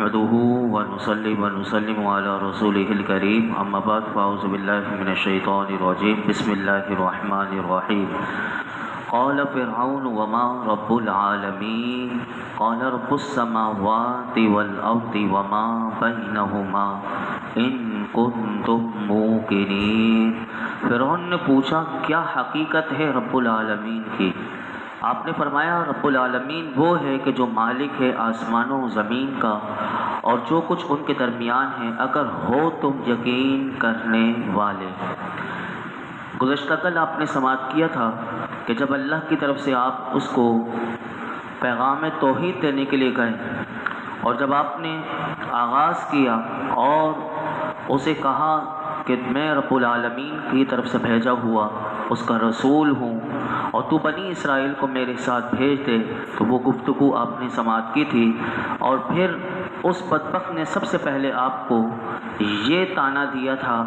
نحمده ونصلي ونسلم على رسوله الكريم اما بعد فاعوذ بالله من الشيطان الرجيم بسم الله الرحمن الرحيم قال فرعون وما رب العالمين قال رب السماوات والأرض وما بينهما ان کنتم موقنین۔ فرعون نے پوچھا کیا حقیقت ہے رب العالمین کی؟ آپ نے فرمایا رب العالمین وہ ہے کہ جو مالک ہے آسمانوں و زمین کا اور جو کچھ ان کے درمیان ہے، اگر ہو تم یقین کرنے والے۔ گزشتہ کل آپ نے سماعت کیا تھا کہ جب اللہ کی طرف سے آپ اس کو پیغام توحید دینے کے لیے گئے اور جب آپ نے آغاز کیا اور اسے کہا کہ میں رب العالمین کی طرف سے بھیجا ہوا اس کا رسول ہوں اور تو بنی اسرائیل کو میرے ساتھ بھیج دے، تو وہ گفتگو آپ نے سماعت کی تھی۔ اور پھر اس بدبخت نے سب سے پہلے آپ کو یہ طعنہ دیا تھا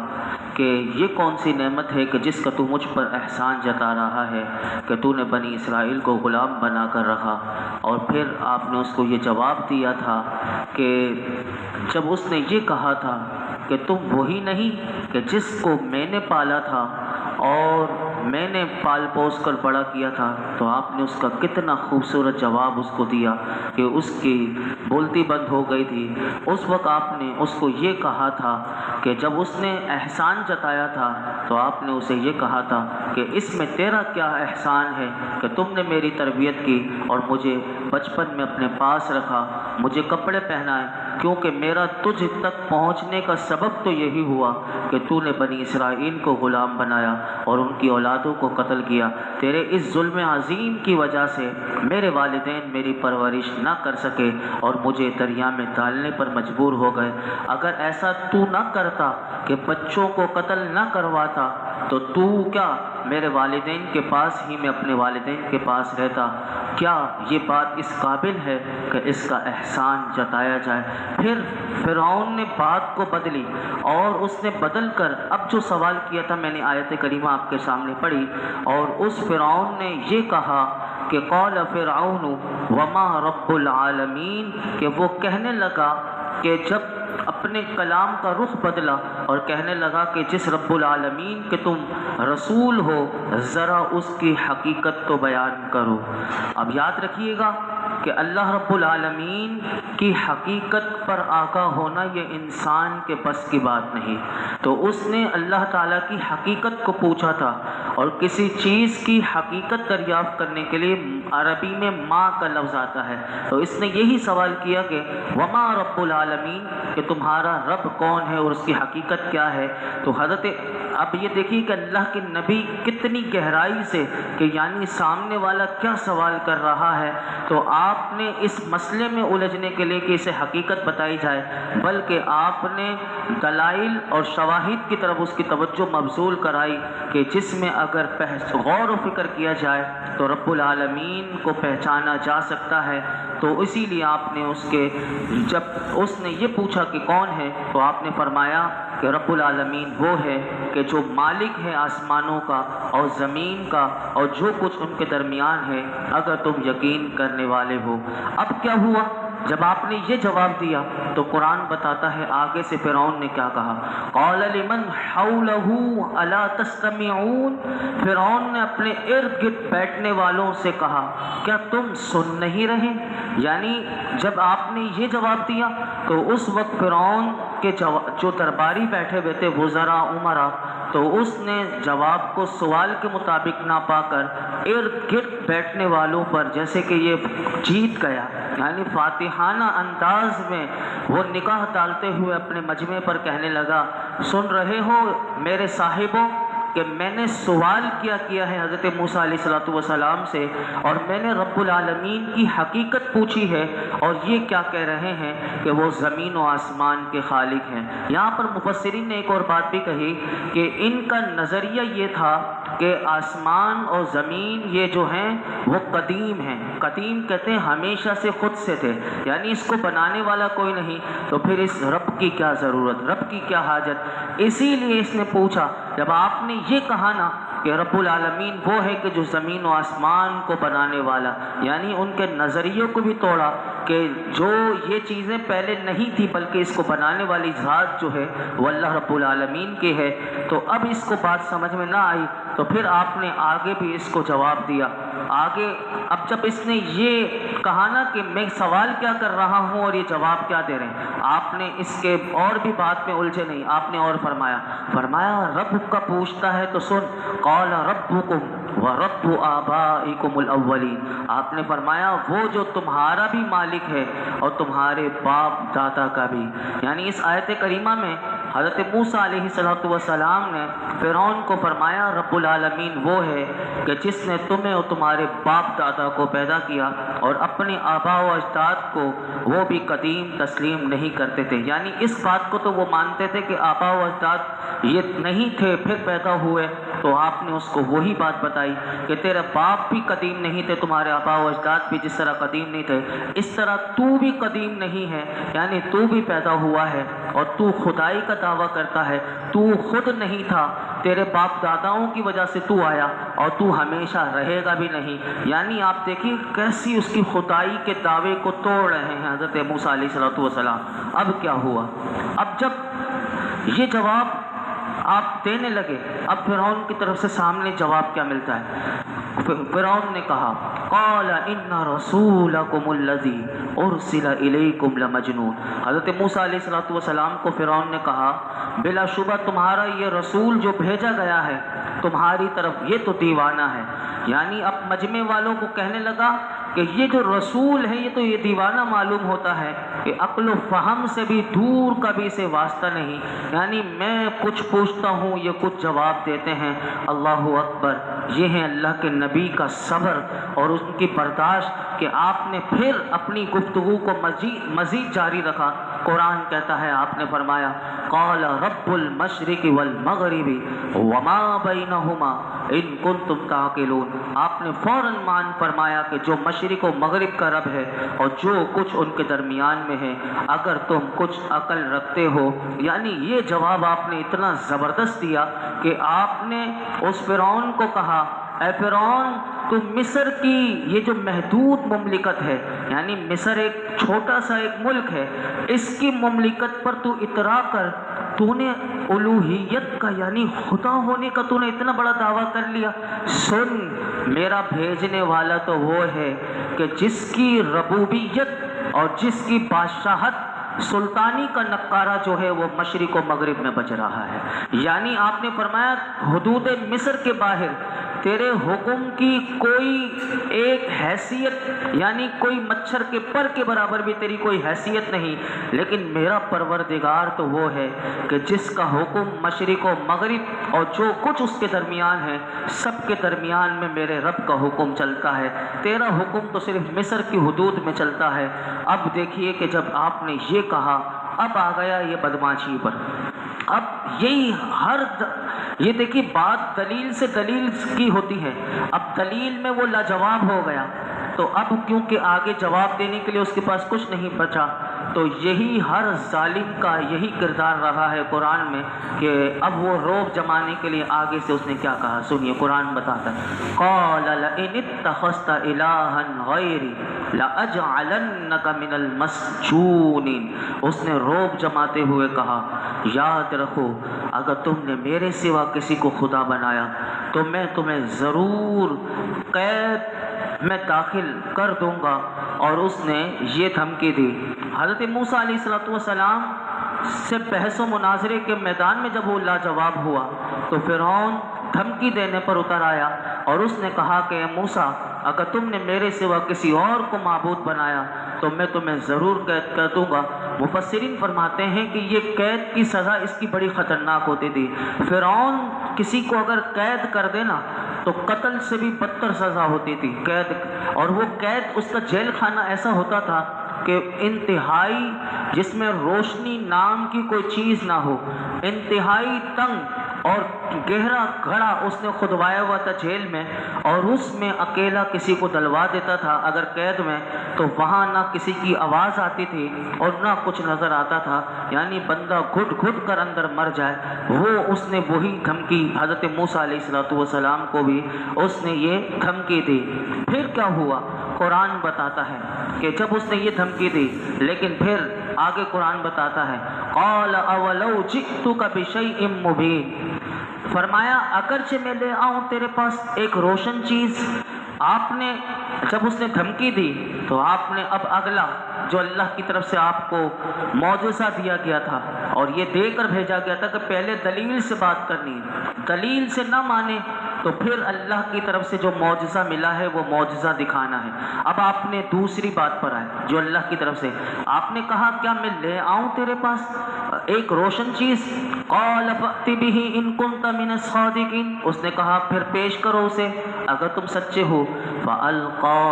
کہ یہ کون سی نعمت ہے کہ جس کا تو مجھ پر احسان جتا رہا ہے کہ تو نے بنی اسرائیل کو غلام بنا کر رکھا۔ اور پھر آپ نے اس کو یہ جواب دیا تھا کہ جب اس نے یہ کہا تھا کہ تم وہی نہیں کہ جس کو میں نے پالا تھا اور میں نے پال پوس کر بڑا کیا تھا، تو آپ نے اس کا کتنا خوبصورت جواب اس کو دیا کہ اس کی بولتی بند ہو گئی تھی۔ اس وقت آپ نے اس کو یہ کہا تھا کہ جب اس نے احسان جتایا تھا تو آپ نے اسے یہ کہا تھا کہ اس میں تیرا کیا احسان ہے کہ تم نے میری تربیت کی اور مجھے بچپن میں اپنے پاس رکھا، مجھے کپڑے پہنائے، کیونکہ میرا تجھ تک پہنچنے کا سبب تو یہی ہوا کہ تو نے بنی اسرائیل کو غلام بنایا اور ان کی اولادوں کو قتل کیا۔ تیرے اس ظلم عظیم کی وجہ سے میرے والدین میری پرورش نہ کر سکے اور مجھے دریا میں ڈالنے پر مجبور ہو گئے۔ اگر ایسا تو نہ کرتا کہ بچوں کو قتل نہ کرواتا تو کیا میرے والدین کے پاس ہی میں اپنے والدین کے پاس رہتا؟ کیا یہ بات اس قابل ہے کہ اس کا احسان جتایا جائے؟ پھر فرعون نے بات کو بدلی اور اس نے بدل کر اب جو سوال کیا تھا، میں نے آیت کریمہ آپ کے سامنے پڑھی، اور اس فرعون نے یہ کہا کہ قال فرعون وما رب العالمین، کہ وہ کہنے لگا کہ جب اپنے کلام کا رخ بدلا اور کہنے لگا کہ جس رب العالمین کہ تم رسول ہو، ذرا اس کی حقیقت تو بیان کرو۔ اب یاد رکھیے گا کہ اللہ رب العالمین کی حقیقت پر آگاہ ہونا یہ انسان کے بس کی بات نہیں۔ تو اس نے اللہ تعالیٰ کی حقیقت کو پوچھا تھا، اور کسی چیز کی حقیقت دریافت کرنے کے لیے عربی میں ماں کا لفظ آتا ہے، تو اس نے یہی سوال کیا کہ وما رب العالمین، کہ تمہارا رب کون ہے اور اس کی حقیقت کیا ہے؟ تو حضرت اب یہ دیکھیے کہ اللہ کے نبی کتنی گہرائی سے کہ یعنی سامنے والا کیا سوال کر رہا ہے، تو آپ نے اس مسئلے میں الجھنے کے لیے کہ اسے حقیقت بتائی جائے، بلکہ آپ نے دلائل اور شواہد کی طرف اس کی توجہ مبذول کرائی کہ جس میں اگر غور و فکر کیا جائے تو رب العالمین کو پہچانا جا سکتا ہے۔ تو اسی لیے آپ نے جب اس نے یہ پوچھا کہ کون ہے، تو آپ نے فرمایا کہ رب العالمین وہ ہے کہ جو مالک ہے آسمانوں کا اور زمین کا اور جو کچھ ان کے درمیان ہے، اگر تم یقین کرنے والے ہو۔ اب کیا ہوا جب آپ نے یہ جواب دیا تو قرآن بتاتا ہے آگے سے فرعون نے کیا کہا، قال لمن حولہ الا تستمعون، فرعون نے اپنے ارد گرد بیٹھنے والوں سے کہا کیا تم سن نہیں رہے؟ یعنی جب آپ نے یہ جواب دیا تو اس وقت فرعون کے جو درباری بیٹھے ہوئے تھے وزراء عمرا، تو اس نے جواب کو سوال کے مطابق نہ پا کر ارد گرد بیٹھنے والوں پر جیسے کہ یہ جیت گیا، یعنی فاتحانہ انداز میں وہ نگاہ ڈالتے ہوئے اپنے مجمع پر کہنے لگا، سن رہے ہو میرے صاحبوں کہ میں نے سوال کیا ہے حضرت موسیٰ علیہ السلام سے، اور میں نے رب العالمین کی حقیقت پوچھی ہے، اور یہ کیا کہہ رہے ہیں کہ وہ زمین و آسمان کے خالق ہیں۔ یہاں پر مفسرین نے ایک اور بات بھی کہی کہ ان کا نظریہ یہ تھا کہ آسمان اور زمین یہ جو ہیں وہ قدیم ہیں۔ قدیم کہتے ہیں ہمیشہ سے خود سے تھے، یعنی اس کو بنانے والا کوئی نہیں، تو پھر اس رب کی کیا ضرورت، رب کی کیا حاجت؟ اسی لیے اس نے پوچھا، جب آپ نے یہ کہا نا کہ رب العالمین وہ ہے کہ جو زمین و آسمان کو بنانے والا، یعنی ان کے نظریوں کو بھی توڑا کہ جو یہ چیزیں پہلے نہیں تھی بلکہ اس کو بنانے والی ذات جو ہے وہ اللہ رب العالمین کی ہے، تو اب اس کو بات سمجھ میں نہ آئی تو پھر آپ نے آگے بھی اس کو جواب دیا۔ آگے اب جب اس نے یہ کہا نا کہ میں سوال کیا کر رہا ہوں اور یہ جواب کیا دے رہے ہیں، آپ نے اس کے اور بھی بات میں الجھے نہیں، آپ نے اور فرمایا رب کا پوچھتا ہے تو سن، قال ربکم وَرَبُّ آبَائِكُمُ الْأَوَّلِينَ، آپ نے فرمایا وہ جو تمہارا بھی مالک ہے اور تمہارے باپ دادا کا بھی۔ یعنی اس آیت کریمہ میں حضرت موسیٰ علیہ السلام نے فرعون کو فرمایا رب العالمین وہ ہے کہ جس نے تمہیں اور تمہارے باپ دادا کو پیدا کیا، اور اپنے آباء و اجداد کو وہ بھی قدیم تسلیم نہیں کرتے تھے۔ یعنی اس بات کو تو وہ مانتے تھے کہ آباء و اجداد یہ نہیں تھے پھر پیدا ہوئے، تو آپ نے اس کو وہی بات بتائی کہ تیرے باپ بھی قدیم نہیں تھے، تمہارے آباء و اجداد بھی جس طرح قدیم نہیں تھے اس طرح تو بھی قدیم نہیں ہے، یعنی تو بھی پیدا ہوا ہے اور تو خدائی کا دعویٰ کرتا ہے، تو خود نہیں تھا، تیرے باپ داداؤں کی وجہ سے تو آیا اور تو ہمیشہ رہے گا بھی نہیں۔ یعنی آپ دیکھیے کیسی اس کی خدائی کے دعوے کو توڑ رہے ہیں حضرت موسیٰ علیہ السلام۔ اب کیا ہوا؟ اب جب یہ جواب آپ دینے لگے، اب فرعون کی طرف سے سامنے جواب کیا ملتا ہے؟ فرعون نے کہا قال ان رسولکم الذی ارسل الیکم لمجنون، حضرت موسیٰ علیہ السلام کو فرعون نے کہا بلا شبہ تمہارا یہ رسول جو بھیجا گیا ہے تمہاری طرف یہ تو دیوانہ ہے۔ یعنی اب مجمع والوں کو کہنے لگا کہ یہ جو رسول ہے یہ تو یہ دیوانہ معلوم ہوتا ہے کہ عقل و فہم سے بھی دور کا بھی اسے واسطہ نہیں، یعنی میں کچھ پوچھتا ہوں یہ کچھ جواب دیتے ہیں۔ اللہ اکبر، یہ ہے اللہ کے نبی کا صبر اور ان کی برداشت کہ آپ نے پھر اپنی گفتگو کو مزید جاری رکھا۔ قرآن کہتا ہے آپ نے فرمایا قال رب المشرق والمغرب وما بینہما ان کنتم تعقلون، آپ نے فوراً مان فرمایا کہ جو مشرق و مغرب کا رب ہے اور جو کچھ ان کے درمیان میں ہے اگر تم کچھ عقل رکھتے ہو۔ یعنی یہ جواب آپ نے اتنا زبردست دیا کہ آپ نے اس فرعون کو کہا اے فرعون تو مصر کی یہ جو محدود مملکت ہے، یعنی مصر ایک چھوٹا سا ایک ملک ہے، اس کی مملکت پر تو اترا کر تو نے الوہیت کا یعنی خدا ہونے کا تو نے اتنا بڑا دعویٰ کر لیا۔ سن، میرا بھیجنے والا تو وہ ہے کہ جس کی ربوبیت اور جس کی بادشاہت سلطانی کا نقارہ جو ہے وہ مشرق و مغرب میں بج رہا ہے۔ یعنی آپ نے فرمایا حدود مصر کے باہر تیرے حکم کی کوئی ایک حیثیت، یعنی کوئی مچھر کے پر کے برابر بھی تیری کوئی حیثیت نہیں، لیکن میرا پروردگار تو وہ ہے کہ جس کا حکم مشرق و مغرب اور جو کچھ اس کے درمیان ہے سب کے درمیان میں میرے رب کا حکم چلتا ہے، تیرا حکم تو صرف مصر کی حدود میں چلتا ہے۔ اب دیکھیے کہ جب آپ نے یہ کہا اب آ گیا یہ بدماشی پر۔ اب یہی یہ دیکھیے بات دلیل سے دلیل کی ہوتی ہے، اب دلیل میں وہ لاجواب ہو گیا تو اب کیونکہ آگے جواب دینے کے لیے اس کے پاس کچھ نہیں بچا، تو یہی ہر ظالم کا یہی کردار رہا ہے قرآن میں کہ اب وہ روب جمانے کے لیے آگے سے اس نے کیا کہا، سنیے قرآن بتاتا ہے قال لئن اتخذت الہا غیری لأجعلنک من المسجونین، اس نے روب جماتے ہوئے کہا یاد رکھو اگر تم نے میرے سوا کسی کو خدا بنایا تو میں تمہیں ضرور قید میں داخل کر دوں گا، اور اس نے یہ دھمکی دی۔ حضرت موسیٰ علیہ السلام سے بحث و مناظرے کے میدان میں جب وہ لاجواب ہوا تو فرعون دھمکی دینے پر اتر آیا اور اس نے کہا کہ اے موسیٰ اگر تم نے میرے سوا کسی اور کو معبود بنایا تو میں تمہیں ضرور قید کر دوں گا۔ مفسرین فرماتے ہیں کہ یہ قید کی سزا اس کی بڑی خطرناک ہوتی تھی۔ فرعون کسی کو اگر قید کر دینا تو قتل سے بھی بدتر سزا ہوتی تھی قید، اور وہ قید اس کا جیل خانہ ایسا ہوتا تھا کہ انتہائی جس میں روشنی نام کی کوئی چیز نہ ہو، انتہائی تنگ اور گہرا گھڑا اس نے کھدوایا ہوا تھا جیل میں، اور اس میں اکیلا کسی کو ڈلوا دیتا تھا اگر قید میں تو وہاں نہ کسی کی آواز آتی تھی اور نہ کچھ نظر آتا تھا، یعنی بندہ گھٹ گھٹ کر اندر مر جائے۔ وہ اس نے وہی دھمکی حضرت موسیٰ علیہ السلام کو بھی اس نے یہ دھمکی دی۔ پھر کیا ہوا؟ قرآن بتاتا ہے کہ جب اس نے یہ دھمکی دی، لیکن پھر آگے قرآن بتاتا ہے قال اولو جئتک بشیء مبین، فرمایا اگرچہ میں لے آؤں تیرے پاس ایک روشن چیز۔ آپ نے جب اس نے دھمکی دی تو آپ نے اب اگلا جو اللہ کی طرف سے آپ کو معجزہ دیا گیا تھا اور یہ دے کر بھیجا گیا تھا کہ پہلے دلیل سے بات کرنی ہے، دلیل سے نہ مانے تو پھر اللہ کی طرف سے جو معجزہ ملا ہے وہ معجزہ دکھانا ہے۔ اب آپ نے دوسری بات پر آئے جو اللہ کی طرف سے آپ نے کہا کیا میں لے آؤں تیرے پاس ایک روشن چیز؟ قال فأت به ان كنت من الصادقین، اس نے کہا پھر پیش کرو اسے اگر تم سچے ہو۔ فألقى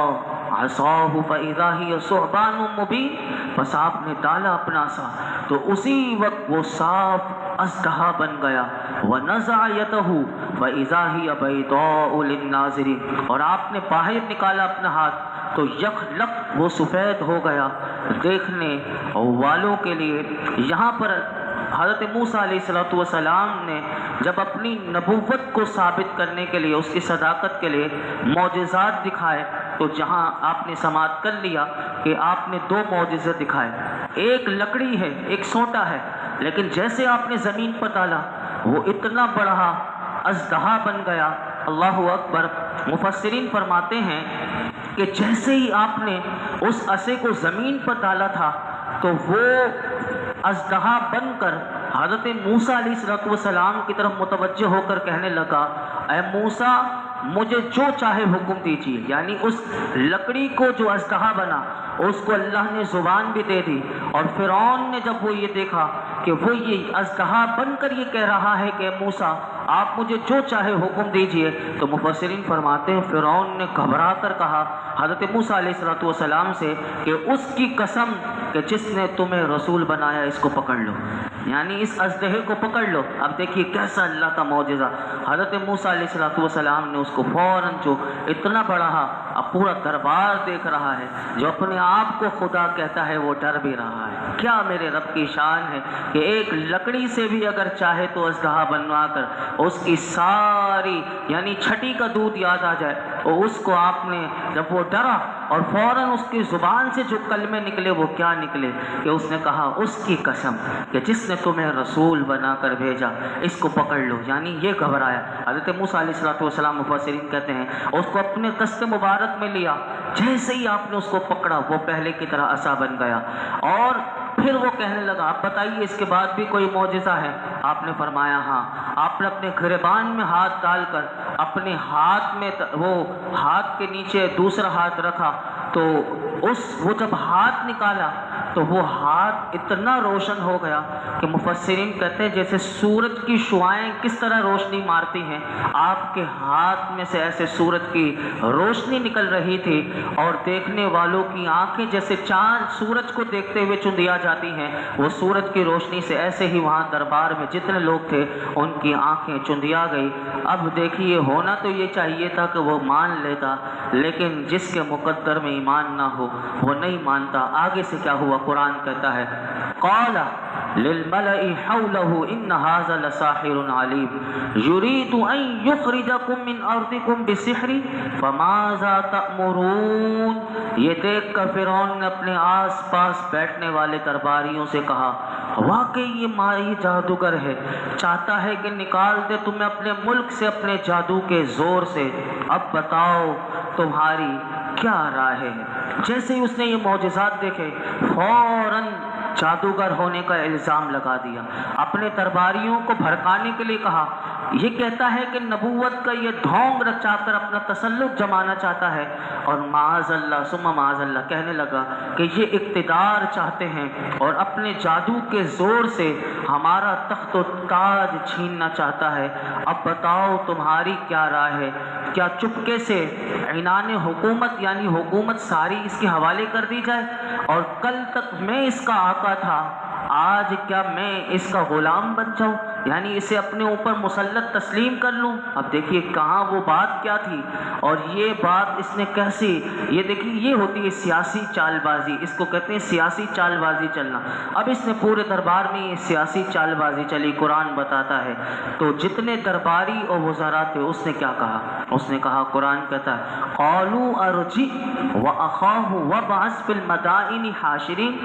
عصاه فإذا هي ثعبان مبین، بس آپ نے ڈالا اپنا عصا تو اسی وقت وہ صاف اژدہا بن گیا۔ وَنَزَعَ يَدَهُ فَإِذَا هِيَ بَيْضَاءُ لِلنَّاظِرِينَ، اور آپ نے باہر نکالا اپنا ہاتھ تو یکلق وہ سفید ہو گیا دیکھنے والوں کے لیے۔ یہاں پر حضرت موسیٰ علیہ السلام نے جب اپنی نبوت کو ثابت کرنے کے لیے، اس کی صداقت کے لیے معجزات دکھائے تو جہاں آپ نے سماعت کر لیا کہ آپ نے دو معجزے دکھائے، ایک لکڑی ہے ایک سونٹا ہے، لیکن جیسے آپ نے زمین پر ڈالا وہ اتنا بڑا اژدہا بن گیا۔ اللہ اکبر۔ مفسرین فرماتے ہیں کہ جیسے ہی آپ نے اس عصے کو زمین پر ڈالا تھا تو وہ اژدہا بن کر حضرت موسیٰ علیہ السلام کی طرف متوجہ ہو کر کہنے لگا اے موسیٰ مجھے جو چاہے حکم دیجیے، یعنی اس لکڑی کو جو اژدہا بنا اس کو اللہ نے زبان بھی دے دی، اور فرعون نے جب وہ یہ دیکھا کہ وہ یہ اژدہا بن کر یہ کہہ رہا ہے کہ موسیٰ آپ مجھے جو چاہے حکم دیجیے، تو مفسرین فرماتے ہیں فرعون نے گھبرا کر کہا حضرت موسیٰ علیہ السلام سے کہ اس کی قسم کہ جس نے تمہیں رسول بنایا اس کو پکڑ لو، یعنی اس اژدہے کو پکڑ لو۔ اب دیکھیے کیسا اللہ کا معجزہ، حضرت موسیٰ علیہ السلام نے اس کو فوراً جو اتنا بڑا، اب پورا دربار دیکھ رہا ہے، جو اپنے آپ کو خدا کہتا ہے وہ ڈر بھی رہا ہے۔ کیا میرے رب کی شان ہے کہ ایک لکڑی سے بھی اگر چاہے تو اژدہا بنوا کر اس کی ساری یعنی چھٹی کا دودھ یاد آ جائے، اور اس کو آپ نے جب وہ ڈرا اور فوراً اس کی زبان سے جو کلمے نکلے وہ کیا نکلے کہ اس نے کہا اس کی قسم کہ جس نے تمہیں رسول بنا کر بھیجا اس کو پکڑ لو، یعنی یہ گھبرایا۔ حضرت موسیٰ علیہ السلام مفسرین کہتے ہیں اس کو اپنے دست مبارک میں لیا، جیسے ہی آپ نے اس کو پکڑا وہ پہلے کی طرح عصا بن گیا، اور پھر وہ کہنے لگا آپ بتائیے اس کے بعد بھی کوئی معجزہ ہے؟ آپ نے فرمایا ہاں۔ آپ نے اپنے گریبان میں ہاتھ ڈال کر اپنے ہاتھ میں وہ ہاتھ کے نیچے دوسرا ہاتھ رکھا تو وہ جب ہاتھ نکالا تو وہ ہاتھ اتنا روشن ہو گیا کہ مفسرین کہتے ہیں جیسے سورج کی شعائیں کس طرح روشنی مارتی ہیں، آپ کے ہاتھ میں سے ایسے سورج کی روشنی نکل رہی تھی، اور دیکھنے والوں کی آنکھیں جیسے چاند سورج کو دیکھتے ہوئے چندیا جاتی ہیں، وہ سورج کی روشنی سے ایسے ہی وہاں دربار میں جتنے لوگ تھے ان کی آنکھیں چندیا گئی۔ اب دیکھیے ہونا تو یہ چاہیے تھا کہ وہ مان لیتا، لیکن جس کے مقدر میں ایمان نہ ہو وہ نہیں مانتا۔ آگے سے کیا ہوا؟ قرآن کہتا ہے قال للملئ حوله ان هذا لساحر علیم یرید ان یخرجکم من ارضکم بسحر فماذا تأمرون۔ یہ دیکھ کر فرعون نے اپنے آس پاس بیٹھنے والے درباریوں سے کہا واقعی یہ ماہی جادوگر ہے، چاہتا ہے کہ نکال دے تمہیں اپنے ملک سے اپنے جادو کے زور سے، اب بتاؤ تمہاری کیا رائے ہے؟ جیسے ہی اس نے یہ معجزات دیکھے فوراً جادوگر ہونے کا الزام لگا دیا، اپنے درباریوں کو بھڑکانے کے لیے کہا، یہ کہتا ہے کہ نبوت کا یہ ڈھونگ رچا کر اپنا تسلط جمانا چاہتا ہے، اور معاذ اللہ ثم معاذ اللہ کہنے لگا کہ یہ اقتدار چاہتے ہیں اور اپنے جادو کے زور سے ہمارا تخت و تاج چھیننا چاہتا ہے، اب بتاؤ تمہاری کیا رائے ہے؟ کیا چپکے سے عنان حکومت یعنی حکومت ساری اس کے حوالے کر دی جائے، اور کل تک میں اس کا آقا تھا، آج کیا میں اس کا غلام بن جاؤں، یعنی اسے اپنے اوپر مسلط تسلیم کر لوں؟ اب دیکھیے کہاں وہ بات کیا تھی اور یہ بات اس نے کیسے، یہ دیکھیے یہ ہوتی ہے سیاسی چال بازی، اس کو کہتے ہیں سیاسی چال بازی چلنا۔ اب اس نے پورے دربار میں یہ سیاسی چال بازی چلی، قرآن بتاتا ہے۔ تو جتنے درباری اور وزراء تھے اس نے کیا کہا، اس نے کہا، قرآن کہتا ہے قالوا ارجع واخاہ وابعث فی المدائن حاشرین،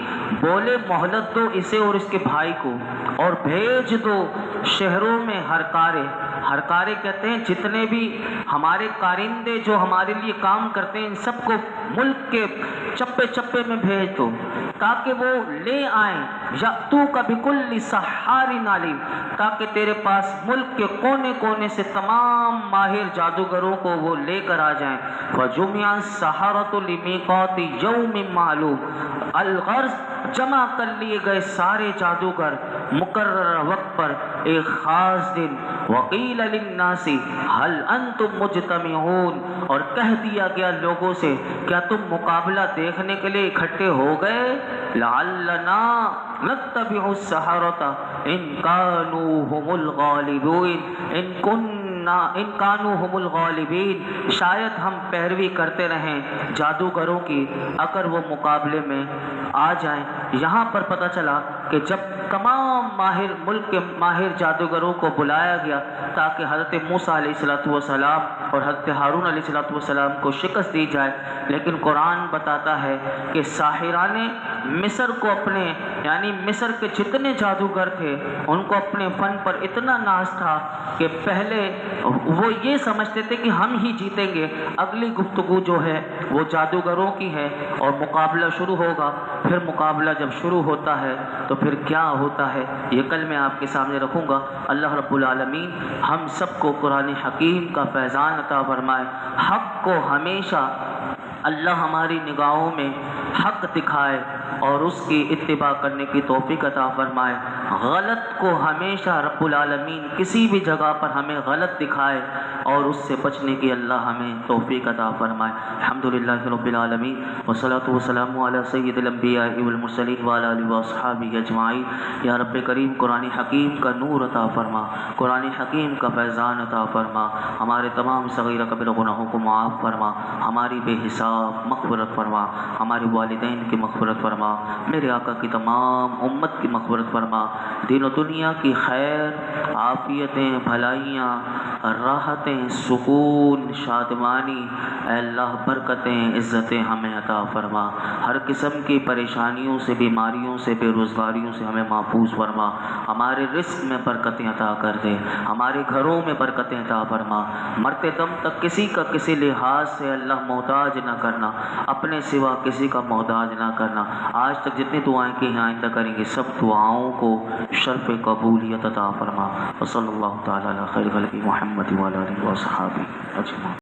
بولے مہلت دو اسے اور اس کے بھائی کو اور بھیج دو شہروں میں ہرکارے۔ ہرکارے کہتے ہیں جتنے بھی ہمارے کارندے جو ہمارے لیے کام کرتے ہیں، ان سب کو ملک کے چپے چپے میں بھیج دو تاکہ وہ لے آئیں یأتوک بکل سحار علیم، تاکہ تیرے پاس ملک کے کونے کونے سے تمام ماہر جادوگروں کو وہ لے کر آ جائیں۔ فجمع السحرۃ لمیقات یوم معلوم، الغرض جمع کر لیے گئے سارے جادوگر مقررہ وقت پر ایک خاص دن۔ وقیل للناس هل انتم مجتمعون، اور کہہ دیا گیا لوگوں سے کیا تم مقابلہ دیکھنے کے لیے اکٹھے ہو گئے؟ لعلنا نتبع السحرۃ ان كانوا هم الغالبین، ان کانوا هم الغالبین، شاید ہم پیروی کرتے رہیں جادوگروں کی اگر وہ مقابلے میں آ جائیں۔ یہاں پر پتہ چلا کہ جب تمام ماہر ملک کے ماہر جادوگروں کو بلایا گیا تاکہ حضرت موسیٰ علیہ السلام اور حضرت ہارون علیہ السلام کو شکست دی جائے، لیکن قرآن بتاتا ہے کہ ساحران مصر کو اپنے، یعنی مصر کے جتنے جادوگر تھے ان کو اپنے فن پر اتنا ناز تھا کہ پہلے وہ یہ سمجھتے تھے کہ ہم ہی جیتیں گے، اگلی گفتگو جو ہے وہ جادوگروں کی ہے اور مقابلہ شروع ہوگا۔ پھر مقابلہ جب شروع ہوتا ہے تو پھر کیا ہوتا ہے یہ کل میں آپ کے سامنے رکھوں گا۔ اللہ رب العالمین ہم سب کو قرآن حکیم کا فیضان عطا فرمائے، حق کو ہمیشہ اللہ ہماری نگاہوں میں حق دکھائے اور اس کی اتباع کرنے کی توفیق عطا فرمائے، غلط کو ہمیشہ رب العالمین کسی بھی جگہ پر ہمیں غلط دکھائے اور اس سے بچنے کی اللہ ہمیں توفیق عطا فرمائے۔ الحمدللہ رب العالمین والصلاة والسلام علی سید الانبیاء والمرسلین وعلی آلہ واصحابہ اجمعین۔ یا رب کریم قرآن حکیم کا نور عطا فرما، قرآن حکیم کا فیضان عطا فرما، ہمارے تمام صغیرہ کبیرہ گناہوں کو معاف فرما، ہماری بے حساب مغفرت فرما، ہمارے والدین کی مغفرت فرما، میرے آقا کی تمام امت کی مغفرت فرما، دین و دنیا کی خیر، عافیتیں، بھلائیاں، راحتیں، سکون، شادمانی، اے اللہ برکتیں، عزتیں ہمیں عطا فرما، ہر قسم کی پریشانیوں سے، بیماریوں سے، بے روزگاریوں سے ہمیں محفوظ فرما، ہمارے رزق میں برکتیں عطا کر دے، ہمارے گھروں میں برکتیں عطا فرما، مرتے دم تک کسی کا کسی لحاظ سے اللہ محتاج نہ کرنا، اپنے سوا کسی کا محتاج نہ کرنا۔ آج تک جتنی دعائیں کی ہیں آئندہ کریں گے، سب دعاؤں کو شرف قبولیت عطا فرما۔ وصلی اللہ تعالی علی خیر خلق محمد وعلی آلہ وصحبہ اجمعین۔